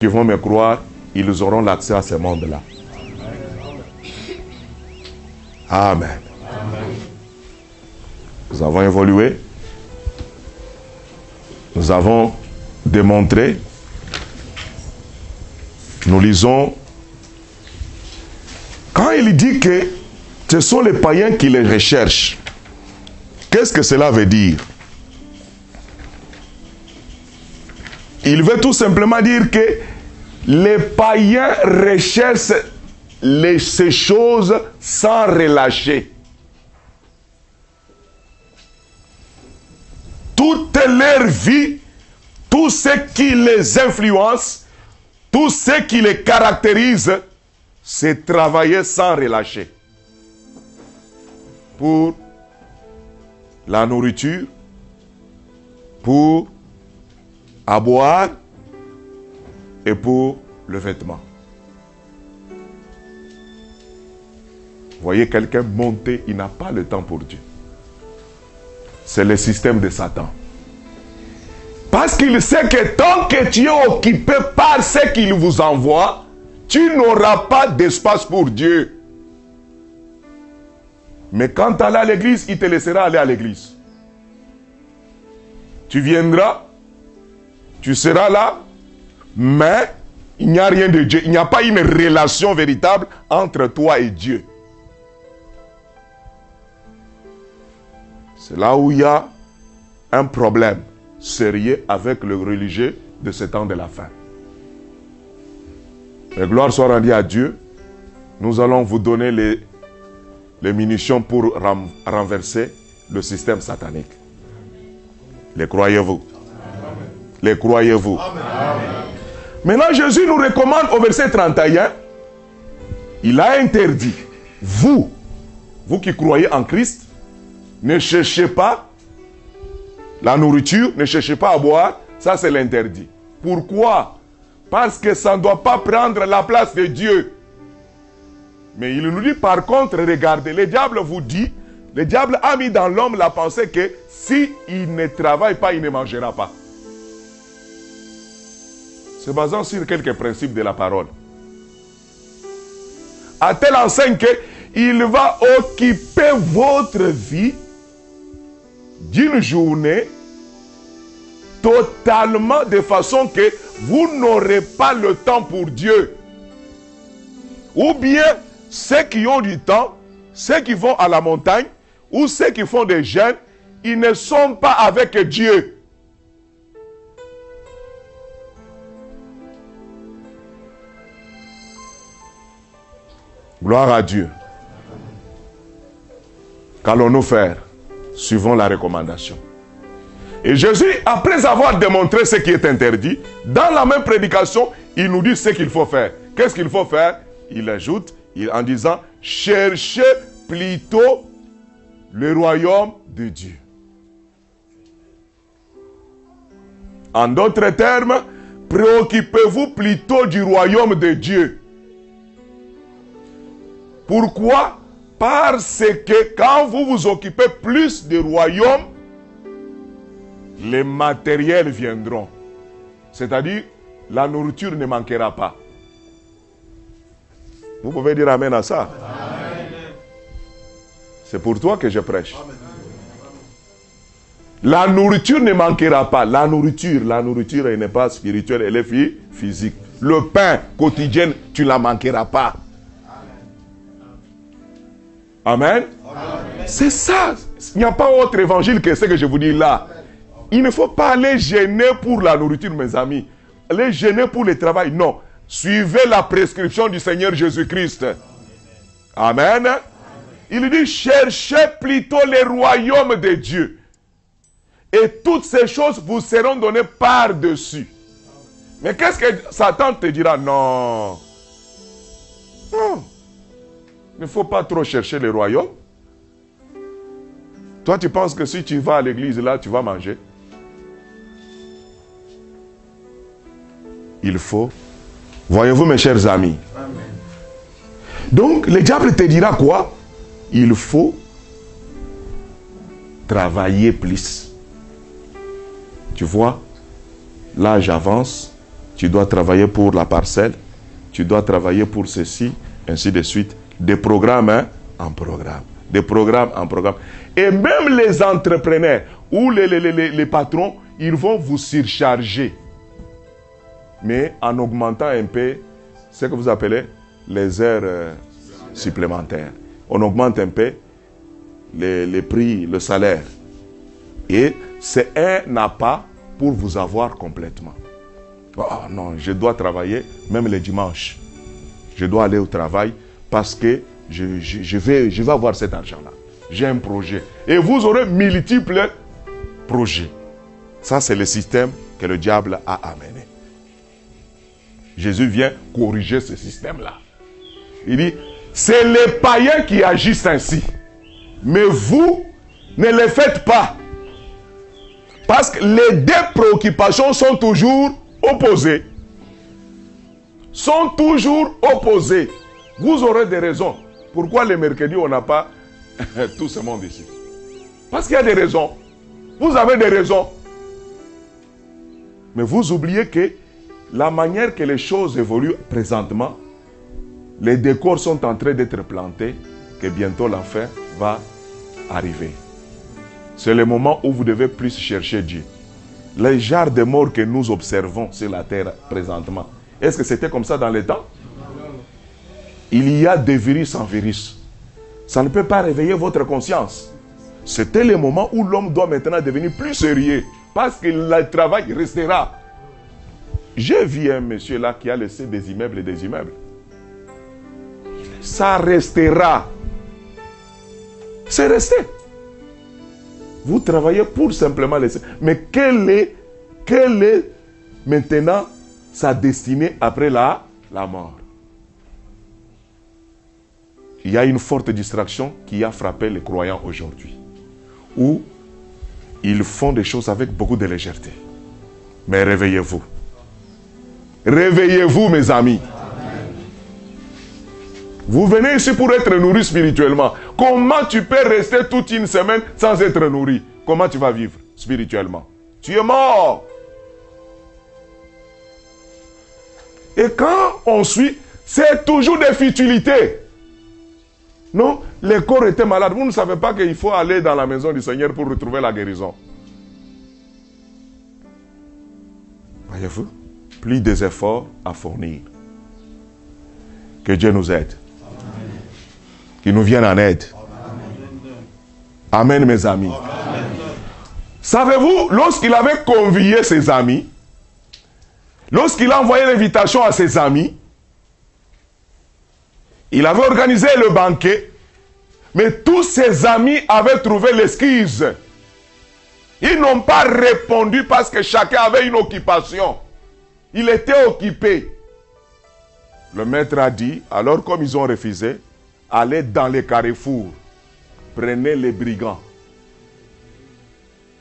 qui vont me croire, ils auront l'accès à ce monde-là. Amen. Amen. Nous avons évolué. Nous avons démontré. Nous lisons. Quand il dit que ce sont les païens qui les recherchent, qu'est-ce que cela veut dire? Il veut tout simplement dire que les païens recherchent ces choses sans relâcher. Toute leur vie, tout ce qui les influence, tout ce qui les caractérise, c'est travailler sans relâcher. Pour la nourriture, pour à boire et pour le vêtement. Voyez quelqu'un monter, il n'a pas le temps pour Dieu. C'est le système de Satan. Parce qu'il sait que tant que tu es occupé par ce qu'il vous envoie, tu n'auras pas d'espace pour Dieu. Mais quand tu allais à l'église, il te laissera aller à l'église. Tu viendras, tu seras là, mais il n'y a rien de Dieu. Il n'y a pas une relation véritable entre toi et Dieu. C'est là où il y a un problème sérieux avec le religieux de ce temps de la fin. Mais gloire soit rendue à Dieu. Nous allons vous donner les munitions pour renverser le système satanique. Les croyez-vous? Les croyez-vous? Maintenant, Jésus nous recommande au verset 31, il a interdit, vous qui croyez en Christ, ne cherchez pas la nourriture, ne cherchez pas à boire, ça c'est l'interdit. Pourquoi? Parce que ça ne doit pas prendre la place de Dieu. Mais il nous dit par contre, regardez, le diable vous dit, le diable a mis dans l'homme la pensée que si il ne travaille pas, il ne mangera pas. Se basant sur quelques principes de la parole. À telle enseigne qu'il va occuper votre vie d'une journée totalement de façon que vous n'aurez pas le temps pour Dieu. Ou bien ceux qui ont du temps, ceux qui vont à la montagne, ou ceux qui font des jeûnes, ils ne sont pas avec Dieu. Gloire à Dieu. Qu'allons-nous faire? Suivons la recommandation. Et Jésus, après avoir démontré ce qui est interdit, dans la même prédication, il nous dit ce qu'il faut faire. Qu'est-ce qu'il faut faire? Il ajoute en disant, cherchez plutôt le royaume de Dieu. En d'autres termes, préoccupez-vous plutôt du royaume de Dieu. Pourquoi? Parce que quand vous vous occupez plus du royaume, les matériels viendront. C'est-à-dire, la nourriture ne manquera pas. Vous pouvez dire amen à ça? C'est pour toi que je prêche. La nourriture ne manquera pas. La nourriture, elle n'est pas spirituelle, elle est physique. Le pain quotidien, tu ne la manqueras pas. Amen. C'est ça. Il n'y a pas autre évangile que ce que je vous dis là. Il ne faut pas aller gêner pour la nourriture, mes amis. Aller gêner pour le travail, non. Suivez la prescription du Seigneur Jésus-Christ. Amen. Il dit, cherchez plutôt le royaume de Dieu. Et toutes ces choses vous seront données par-dessus. Mais qu'est-ce que Satan te dira? Non. Non. Il ne faut pas trop chercher le royaume. Toi, tu penses que si tu vas à l'église, là, tu vas manger? Il faut. Voyez-vous, mes chers amis? Amen. Donc, le diable te dira quoi? Il faut travailler plus. Tu vois, l'âge avance, Tu dois travailler pour la parcelle. Tu dois travailler pour ceci, ainsi de suite. Des programmes hein, en programme. Des programmes en programme. Et même les entrepreneurs ou les patrons, ils vont vous surcharger. Mais en augmentant un peu ce que vous appelez les heures supplémentaires. On augmente un peu les prix, le salaire. Et c'est un appât pour vous avoir complètement. Oh non, je dois travailler même les dimanches. Je dois aller au travail parce que je vais avoir cet argent-là. J'ai un projet. Et vous aurez multiples projets. Ça, c'est le système que le diable a amené. Jésus vient corriger ce système-là. Il dit, c'est les païens qui agissent ainsi. Mais vous, ne les faites pas. Parce que les deux préoccupations sont toujours opposées. Sont toujours opposées. Vous aurez des raisons. Pourquoi le mercredi, on n'a pas tout ce monde ici? Parce qu'il y a des raisons. Vous avez des raisons. Mais vous oubliez que la manière que les choses évoluent présentement, les décors sont en train d'être plantés, que bientôt la fin va arriver. C'est le moment où vous devez plus chercher Dieu. Les genres de morts que nous observons sur la terre présentement, est-ce que c'était comme ça dans les temps? Il y a des virus en virus. Ça ne peut pas réveiller votre conscience. C'était le moment où l'homme doit maintenant devenir plus sérieux. Parce que le travail restera. J'ai vu un monsieur là qui a laissé des immeubles et des immeubles. Ça restera. C'est resté. Vous travaillez pour simplement laisser. Mais quelle est maintenant sa destinée après la mort? Il y a une forte distraction qui a frappé les croyants aujourd'hui. Où ils font des choses avec beaucoup de légèreté. Mais réveillez-vous. Réveillez-vous, mes amis. Vous venez ici pour être nourris spirituellement. Comment tu peux rester toute une semaine sans être nourri? Comment tu vas vivre spirituellement? Tu es mort. Et quand on suit, c'est toujours des futilités. Non, les corps étaient malades. Vous ne savez pas qu'il faut aller dans la maison du Seigneur pour retrouver la guérison. Voyez-vous? Plus des efforts à fournir. Que Dieu nous aide. Qu'il nous vienne en aide. Amen, mes amis. Savez-vous, lorsqu'il avait convié ses amis, lorsqu'il a envoyé l'invitation à ses amis, il avait organisé le banquet, mais tous ses amis avaient trouvé l'excuse. Ils n'ont pas répondu parce que chacun avait une occupation. Il était occupé. Le maître a dit, alors comme ils ont refusé, allez dans les carrefours, prenez les brigands,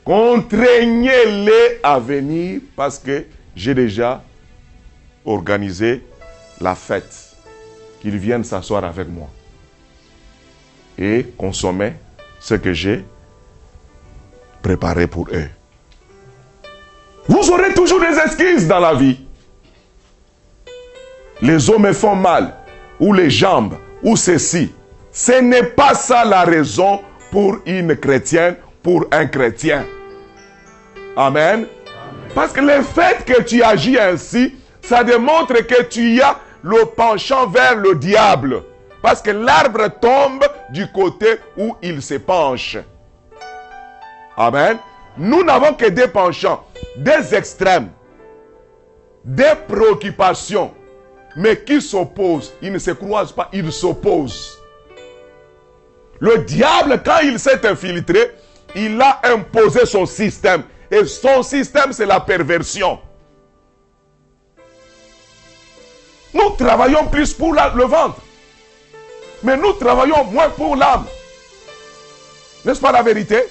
contraignez-les à venir parce que j'ai déjà organisé la fête. Qu'ils viennent s'asseoir avec moi et consommer ce que j'ai préparé pour eux. Vous aurez toujours des excuses dans la vie. Les os me font mal, ou les jambes, ou ceci. Ce n'est pas ça la raison pour une chrétienne, pour un chrétien. Amen. Parce que le fait que tu agis ainsi, ça démontre que tu as le penchant vers le diable. Parce que l'arbre tombe du côté où il se penche. Amen. Nous n'avons que des penchants, des extrêmes, des préoccupations, mais qui s'opposent. Ils ne se croisent pas, ils s'opposent. Le diable, quand il s'est infiltré, il a imposé son système. Et son système, c'est la perversion. Nous travaillons plus pour le ventre. Mais nous travaillons moins pour l'âme. N'est-ce pas la vérité?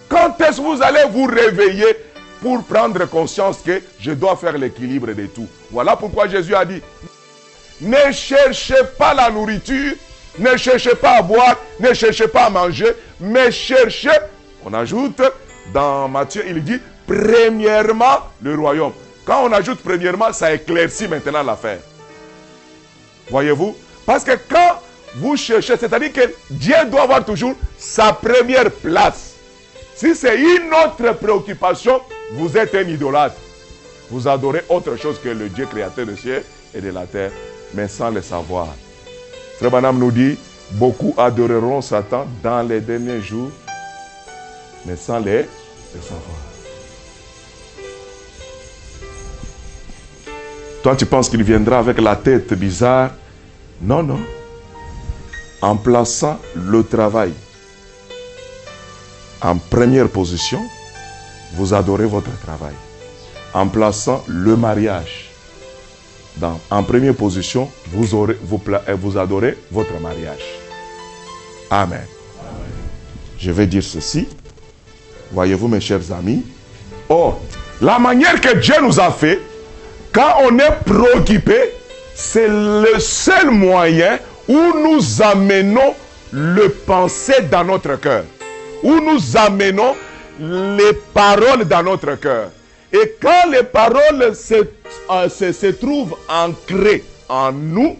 Quand est-ce que vous allez vous réveiller pour prendre conscience que je dois faire l'équilibre de tout? Voilà pourquoi Jésus a dit, ne cherchez pas la nourriture, ne cherchez pas à boire, ne cherchez pas à manger, mais cherchez, on ajoute dans Matthieu, il dit, premièrement le royaume. Quand on ajoute premièrement, ça éclaircit maintenant l'affaire. Voyez-vous? Parce que quand vous cherchez, c'est-à-dire que Dieu doit avoir toujours sa première place. Si c'est une autre préoccupation, vous êtes un idolâtre. Vous adorez autre chose que le Dieu créateur du ciel et de la terre, mais sans le savoir. Frère Branham nous dit, beaucoup adoreront Satan dans les derniers jours, mais sans le savoir. Toi, tu penses qu'il viendra avec la tête bizarre? Non, non. En plaçant le travail en première position, vous adorez votre travail. En plaçant le mariage en première position, vous adorez votre mariage. Amen. Amen. Je vais dire ceci. Voyez-vous, mes chers amis. Or, la manière que Dieu nous a fait, quand on est préoccupé, c'est le seul moyen où nous amenons le pensée dans notre cœur. Où nous amenons les paroles dans notre cœur. Et quand les paroles se trouvent ancrées en nous,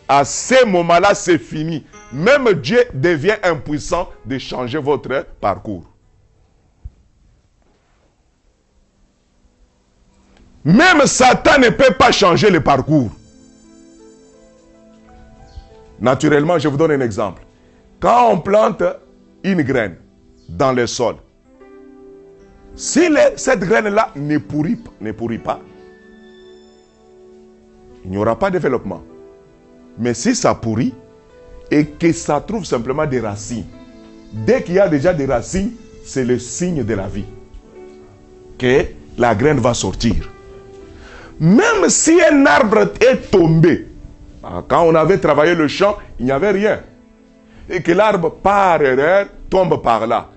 à ce moment-là, c'est fini. Même Dieu devient impuissant de changer votre parcours. Même Satan ne peut pas changer le parcours. Naturellement, je vous donne un exemple. Quand on plante une graine dans le sol, si cette graine-là ne pourrit pas, il n'y aura pas de développement. Mais si ça pourrit et que ça trouve simplement des racines, dès qu'il y a déjà des racines, c'est le signe de la vie. Que la graine va sortir. Même si un arbre est tombé, quand on avait travaillé le champ, il n'y avait rien. Et que l'arbre par erreur tombe par là.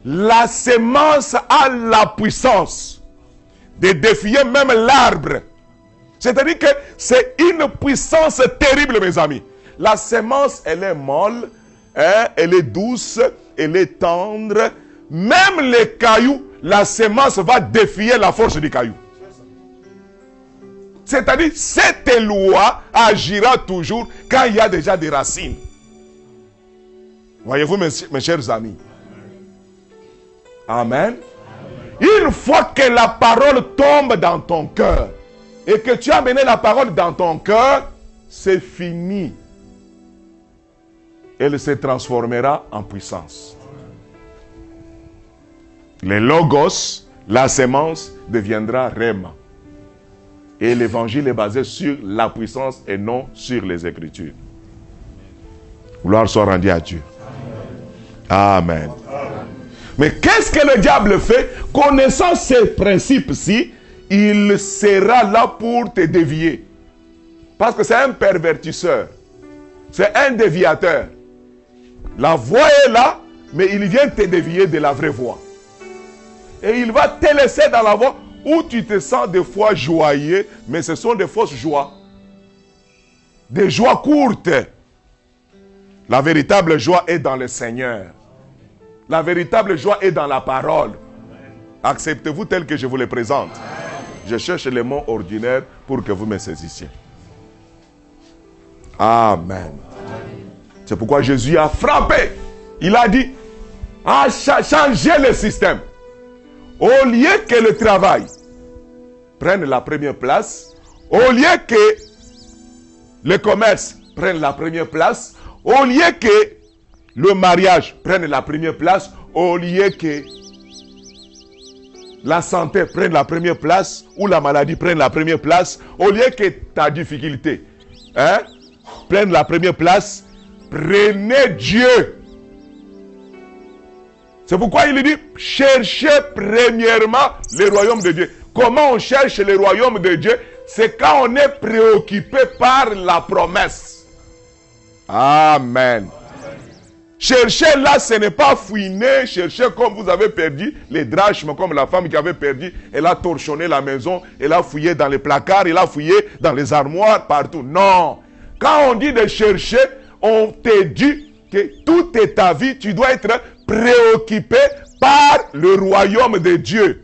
La semence a la puissance de défier même l'arbre. C'est-à-dire que c'est une puissance terrible, mes amis. La semence, elle est molle, hein, elle est douce, elle est tendre. Même les cailloux, la semence va défier la force du caillou. C'est-à-dire, cette loi agira toujours quand il y a déjà des racines. Voyez-vous, mes chers amis. Amen. Une fois que la parole tombe dans ton cœur et que tu as mené la parole dans ton cœur, c'est fini. Elle se transformera en puissance. Le logos, la sémence, deviendra rhéma. Et l'évangile est basé sur la puissance et non sur les Écritures. Gloire soit rendue à Dieu. Amen. Amen. Mais qu'est-ce que le diable fait? Connaissant ces principes-ci, il sera là pour te dévier. Parce que c'est un pervertisseur. C'est un déviateur. La voie est là, mais il vient te dévier de la vraie voie. Et il va te laisser dans la voie où tu te sens des fois joyeux, mais ce sont des fausses joies. Des joies courtes. La véritable joie est dans le Seigneur. La véritable joie est dans la parole. Acceptez-vous tel que je vous le présente. Je cherche les mots ordinaires pour que vous me saisissiez. Amen. C'est pourquoi Jésus a frappé. Il a dit, à changer le système. Au lieu que le travail prenne la première place, au lieu que le commerce prenne la première place, au lieu que le mariage prenne la première place, au lieu que la santé prenne la première place, ou la maladie prenne la première place, au lieu que ta difficulté prenne la première place, prenez Dieu. C'est pourquoi il dit, cherchez premièrement le royaume de Dieu. Comment on cherche le royaume de Dieu? C'est quand on est préoccupé par la promesse. Amen. Chercher là, ce n'est pas fouiner, chercher comme vous avez perdu les drachmes, comme la femme qui avait perdu, elle a torchonné la maison, elle a fouillé dans les placards, elle a fouillé dans les armoires, partout. Non. Quand on dit de chercher, on te dit que toute ta vie, tu dois être préoccupé par le royaume de Dieu.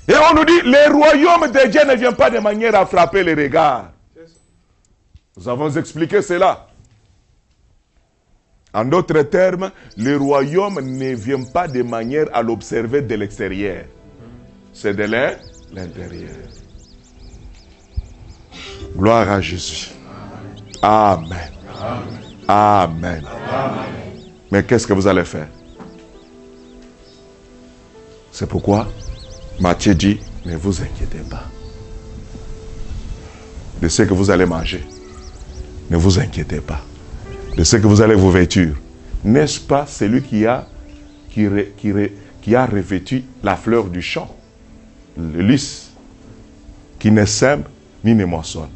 Et on nous dit, le royaume de Dieu ne vient pas de manière à frapper les regards. Nous avons expliqué cela. En d'autres termes, le royaume ne vient pas de manière à l'observer de l'extérieur. C'est de l'intérieur. Gloire à Jésus. Amen. Amen. Amen. Mais qu'est-ce que vous allez faire? C'est pourquoi Matthieu dit, ne vous inquiétez pas de ce que vous allez manger. Ne vous inquiétez pas de ce que vous allez vous vêtir. N'est-ce pas celui qui a revêtu la fleur du champ, le lys, qui ne sème ni ne moissonne?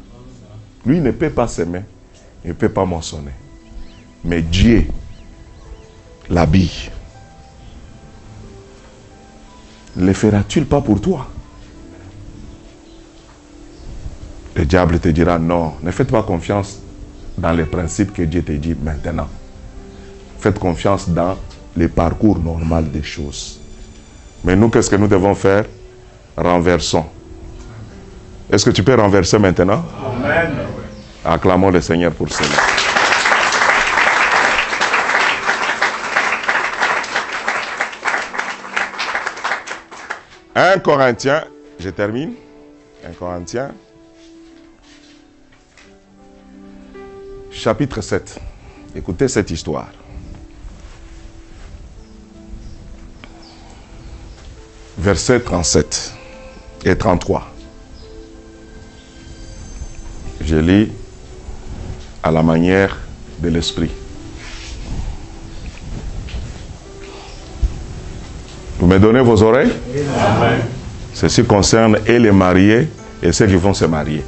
Lui ne peut pas s'aimer, il ne peut pas moissonner. Mais Dieu l'habille. Ne le fera-t-il pas pour toi? Le diable te dira non, ne faites pas confiance dans les principes que Dieu te dit maintenant. Faites confiance dans le parcours normal des choses. Mais nous, qu'est-ce que nous devons faire? Renversons. Est-ce que tu peux renverser maintenant? Amen. Acclamons le Seigneur pour cela. Un Corinthiens, je termine. 1 Corinthiens, chapitre 7. Écoutez cette histoire. Versets 37 et 33. Je lis à la manière de l'esprit. Vous me donnez vos oreilles? Amen. Ceci concerne et les mariés et ceux qui vont se marier.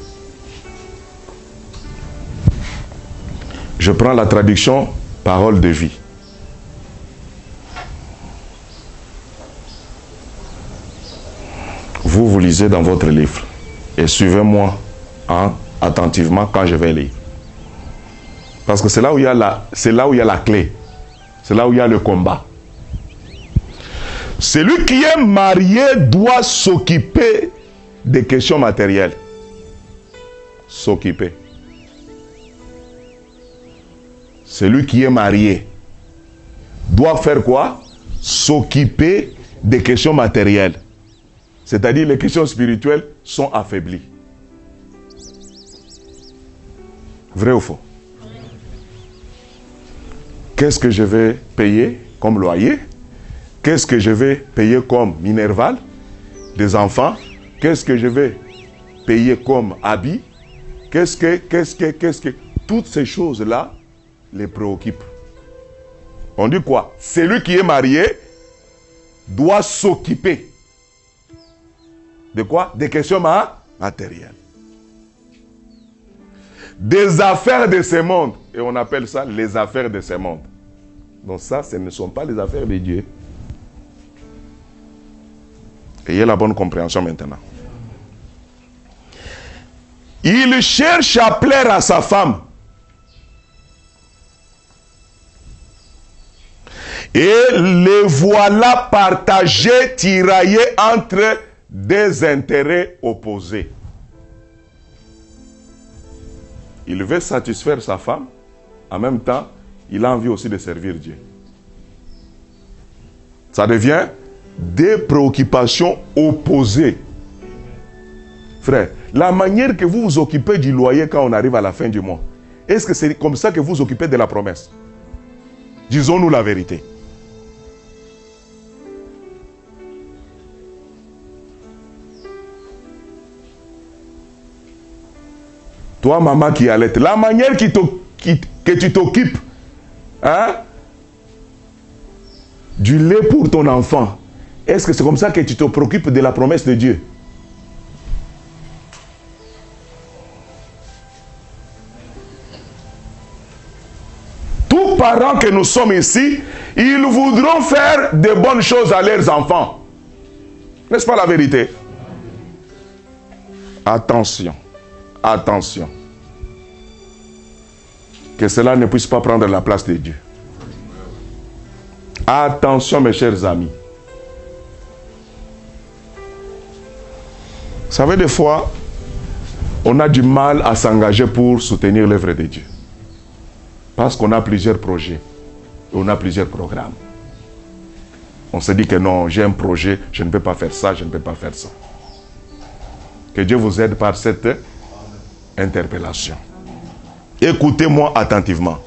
Je prends la traduction parole de vie. Vous lisez dans votre livre et suivez-moi attentivement quand je vais lire. Parce que c'est là où il y a la clé. C'est là où il y a le combat. Celui qui est marié doit s'occuper des questions matérielles. S'occuper. Celui qui est marié doit faire quoi? S'occuper des questions matérielles. C'est-à-dire les questions spirituelles sont affaiblies. Vrai ou faux? Qu'est-ce que je vais payer comme loyer? Qu'est-ce que je vais payer comme minerval des enfants? Qu'est-ce que je vais payer comme habit? Qu'est-ce que toutes ces choses-là les préoccupent. On dit quoi? Celui qui est marié doit s'occuper de quoi? Des questions matérielles. Des affaires de ce monde. Et on appelle ça les affaires de ce monde. Donc ça, ce ne sont pas les affaires de Dieu. Ayez la bonne compréhension maintenant. Il cherche à plaire à sa femme. Et les voilà partagés, tiraillés entre des intérêts opposés. Il veut satisfaire sa femme. En même temps, il a envie aussi de servir Dieu. Ça devient des préoccupations opposées. Frère, la manière que vous vous occupez du loyer quand on arrive à la fin du mois, est-ce que c'est comme ça que vous vous occupez de la promesse? Disons-nous la vérité. Toi, maman qui allait, la manière que tu t'occupes du lait pour ton enfant, est-ce que c'est comme ça que tu te préoccupes de la promesse de Dieu? Tous parents que nous sommes ici, ils voudront faire de bonnes choses à leurs enfants. N'est-ce pas la vérité? Attention. Attention. Que cela ne puisse pas prendre la place de Dieu. Attention mes chers amis. Vous savez, des fois, on a du mal à s'engager pour soutenir l'œuvre de Dieu. Parce qu'on a plusieurs projets. On a plusieurs programmes. On se dit que non, j'ai un projet, je ne peux pas faire ça, je ne peux pas faire ça. Que Dieu vous aide par cette interpellation. Écoutez-moi attentivement.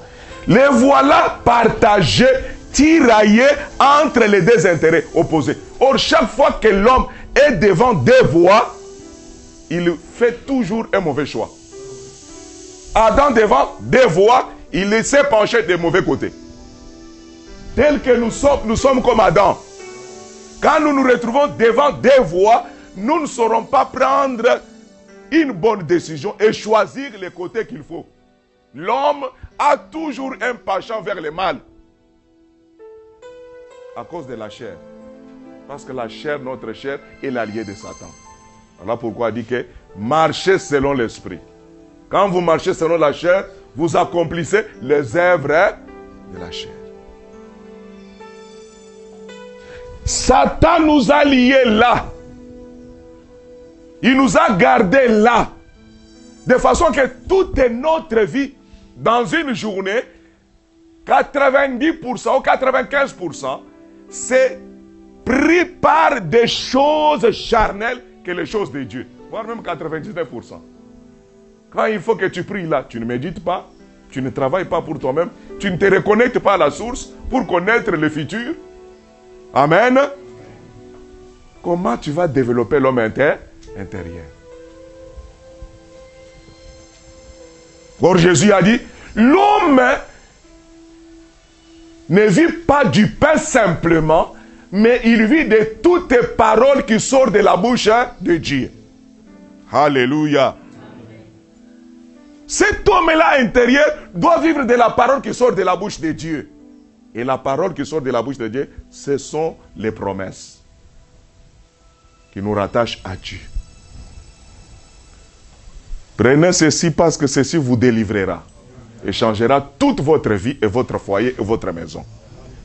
Les voilà partagés, tiraillés entre les deux intérêts opposés. Or, chaque fois que l'homme est devant deux voies, il fait toujours un mauvais choix. Adam devant deux voies, il s'est penché des mauvais côtés. Tel que nous sommes comme Adam. Quand nous nous retrouvons devant deux voies, nous ne saurons pas prendre une bonne décision et choisir les côtés qu'il faut. L'homme a toujours un penchant vers le mal. À cause de la chair. Parce que la chair, notre chair, est l'allié de Satan. Voilà pourquoi il dit que marchez selon l'esprit. Quand vous marchez selon la chair, vous accomplissez les œuvres de la chair. Satan nous a liés là. Il nous a gardés là. De façon que toute notre vie, dans une journée, 90% ou 95%, c'est pris par des choses charnelles que les choses de Dieu. Voire même 99%. Quand il faut que tu pries là, tu ne médites pas, tu ne travailles pas pour toi-même, tu ne te reconnectes pas à la source pour connaître le futur. Amen. Comment tu vas développer l'homme intérieur? Or Jésus a dit, l'homme ne vit pas du pain simplement, mais il vit de toutes les paroles qui sortent de la bouche de Dieu. Alléluia. Cet homme-là intérieur doit vivre de la parole qui sort de la bouche de Dieu. Et la parole qui sort de la bouche de Dieu, ce sont les promesses qui nous rattachent à Dieu. Prenez ceci parce que ceci vous délivrera et changera toute votre vie et votre foyer et votre maison.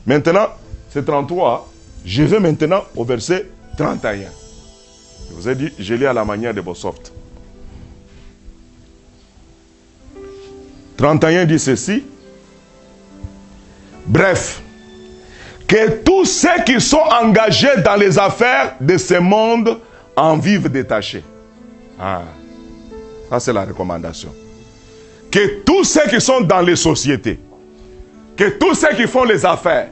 Maintenant, c'est 33. Je vais maintenant au verset 31. Je vous ai dit, je lis à la manière de Bossoft. 31 dit ceci. Bref, que tous ceux qui sont engagés dans les affaires de ce monde en vivent détachés. Ah, ça c'est la recommandation. Que tous ceux qui sont dans les sociétés, que tous ceux qui font les affaires,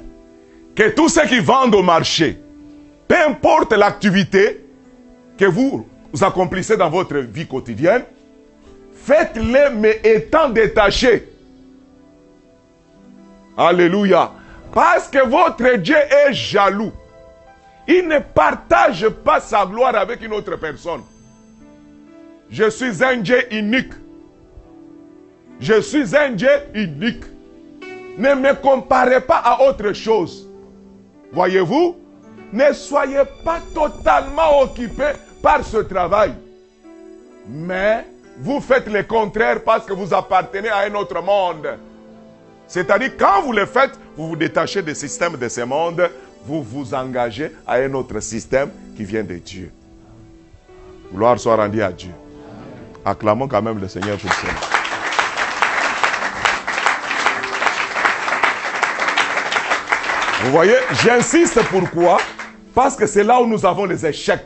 que tous ceux qui vendent au marché, peu importe l'activité que vous accomplissez dans votre vie quotidienne, faites-les mais étant détachés. Alléluia. Parce que votre Dieu est jaloux. Il ne partage pas sa gloire avec une autre personne. Je suis un Dieu unique. Je suis un Dieu unique. Ne me comparez pas à autre chose. Voyez-vous, ne soyez pas totalement occupés par ce travail. Mais vous faites le contraire parce que vous appartenez à un autre monde. C'est-à-dire, quand vous le faites, vous vous détachez des systèmes de ce monde, vous vous engagez à un autre système qui vient de Dieu. Gloire soit rendue à Dieu. Acclamons quand même le Seigneur pour cela. Vous voyez, j'insiste pourquoi? Parce que c'est là où nous avons les échecs.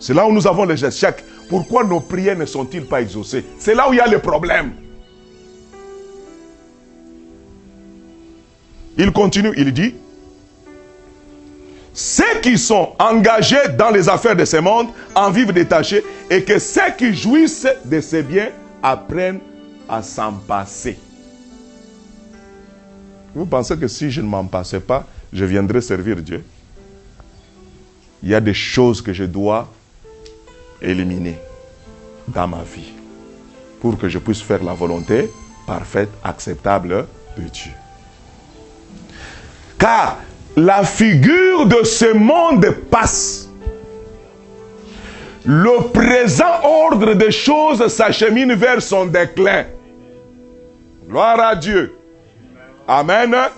C'est là où nous avons les échecs. Pourquoi nos prières ne sont-ils pas exaucées? C'est là où il y a le problème. Il continue, il dit, ceux qui sont engagés dans les affaires de ce monde en vivent détachés et que ceux qui jouissent de ces biens apprennent à s'en passer. Vous pensez que si je ne m'en passais pas, je viendrais servir Dieu? Il y a des choses que je dois éliminer dans ma vie pour que je puisse faire la volonté parfaite, acceptable de Dieu. Car la figure de ce monde passe. Le présent ordre des choses s'achemine vers son déclin. Gloire à Dieu. Amen.